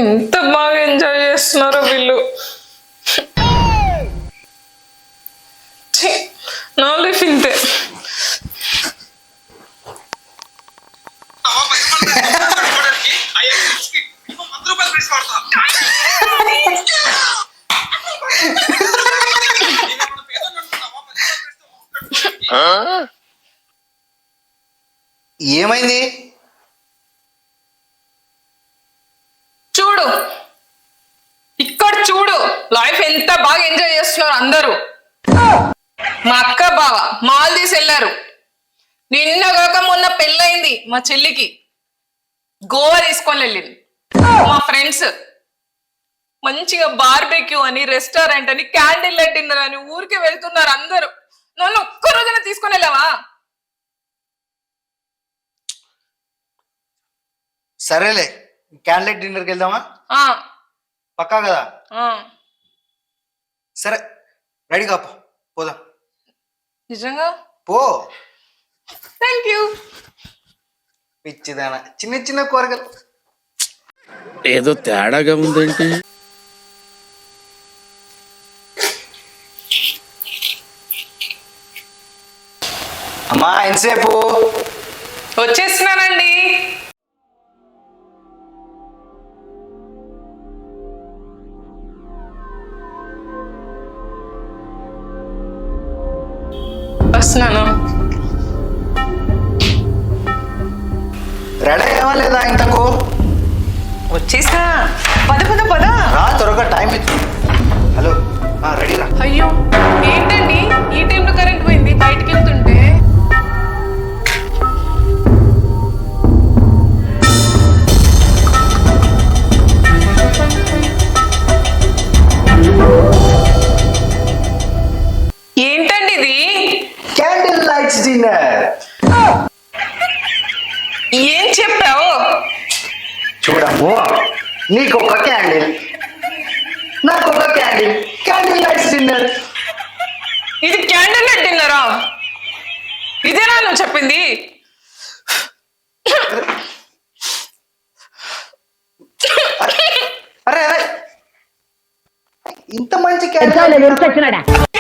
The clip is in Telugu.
ఎంత బాగా ఎంజాయ్ చేస్తున్నారో వీళ్ళు. నా లైఫ్ ఇంతే. ఏమైంది? చూడు, ఇక్కడ చూడు, లైఫ్ ఎంత బాగా ఎంజాయ్ చేస్తున్నారు అందరూ. మా అక్క బావ మాల్దీవ్స్ వెళ్ళారు. నిన్న కాక మొన్న పెళ్ళయింది మా చెల్లికి. గోవా తీసుకొని వెళ్ళింది. మా ఫ్రెండ్స్ మంచిగా బార్బెక్యూ అని, రెస్టారెంట్ అని, క్యాండిల్ లైట్ డిన్నర్ అని ఊరికి వెళ్తున్నారు అందరూ. నన్ను ఒక్క రోజున తీసుకొని వెళ్ళావా? సరేలే, క్యాండిల్ డిన్నర్కి వెళ్దామా? పక్కా కదా? సరే, రెడీ కాపో, పోదాం. నిజంగా? పో. Thank you. పిచ్చిదానా, చిన్న చిన్న కూరగాయలు. ఏదో తేడాగా ఉందేంటి? అమ్మా, ఎంతసేపు? వచ్చేస్తున్నానండి. వస్తున్నాను. రెడీ అయ్యావా లేదా ఇంతకు? వచ్చేసా. పద పద పద. రా, త్వరగా టైం ఇచ్చు. హలో, రెడీ రా. అయ్యో, ఏంటండి ఈ టైంలో కరెంట్ పోయింది బయటికి వెళ్తుంటే? ఏంటండి ఇది? Candle lights dinner. ఏం చెప్పావు? చూడము, నీకు ఒక క్యాండిల్, నాకు ఒక క్యాండిల్. Candle lights dinner. ఇది క్యాండిల్ లైట్ డిన్నరా? ఇదేనా నువ్వు చెప్పింది? అరే అరే, ఇంత మంచి క్యాండిల్